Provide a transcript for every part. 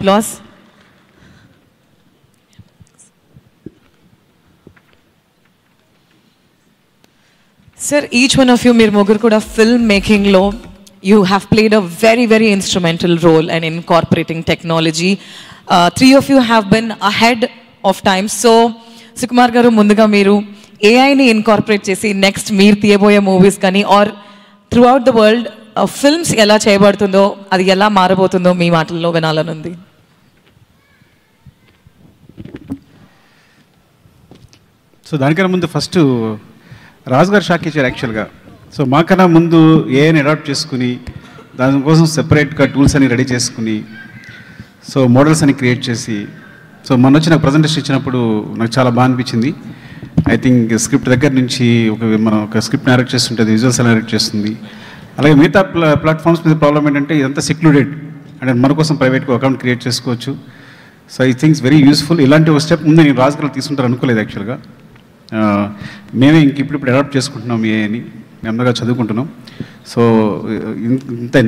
applause. Sir, each one of you, meer mugur kuda film making lo, you have played a very, very instrumental role in incorporating technology. Three of you have been ahead of time. So, Sukumar garu munduga meeru AI ni incorporate chesi next meer తీయబోయే movies kani or throughout the world films ఎలా చేయబడుతుందో అది ఎలా మారబోతుందో మీ మాటల్లో వినాలనుంది. So దానికన్నా ముందు first రాజు గారు shock ఇచ్చారు యాక్చువల్గా. సో మాకన్నా ముందు ఏఐని అడాప్ట్ చేసుకుని దానికోసం సెపరేట్గా టూల్స్ అని రెడీ చేసుకుని సో మోడల్స్ అని క్రియేట్ చేసి సో మొన్న వచ్చి నాకు ప్రజెంటేషన్ ఇచ్చినప్పుడు నాకు చాలా బాగా అనిపించింది. ఐ థింక్ స్క్రిప్ట్ దగ్గర నుంచి మనం ఒక స్క్రిప్ట్ నరేట్ చేస్తుంటుంది, విజువల్స్ నరేట్ చేస్తుంది. అలాగే మిగతా ప్లాట్ఫామ్స్ మీద ప్రాబ్లం ఏంటంటే ఇదంతా సెక్లూడెడ్ అంటే మన కోసం ప్రైవేట్గా అకౌంట్ క్రియేట్ చేసుకోవచ్చు. So I thinks very useful. ఇలాంటి ఒక స్టెప్ ముందు నేను రాజు గారు తీసుకుంటారు అనుకోలేదు యాక్చువల్గా. మేమే ఇప్పుడు అడాప్ట్ చేసుకుంటున్నాం ఏఐని, నెమ్మదిగా చదువుకుంటున్నాం. సో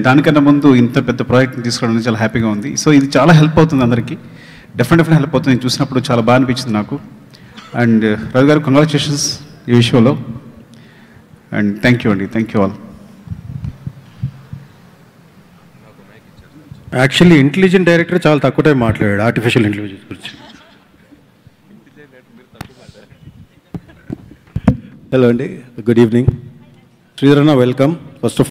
దానికన్నా ముందు ఇంత పెద్ద ప్రాజెక్ట్ని తీసుకోవడం చాలా హ్యాపీగా ఉంది. సో ఇది చాలా హెల్ప్ అవుతుంది అందరికీ, డెఫినెట్గా హెల్ప్ అవుతుంది. నేను చూసినప్పుడు చాలా బాగా అనిపించింది నాకు. అండ్ రవి గారు కంగ్రాచులేషన్స్ ఈ విషయంలో. అండ్ థ్యాంక్ యూ అండి, thank you all. Actually intelligent director చాలా తక్కువ టైం మాట్లాడాడు ఆర్టిఫిషియల్ ఇంటెలిజెన్స్ గురించి. హలో అండి, గుడ్ ఈవినింగ్. శ్రీధరన్న వెల్కమ్. First of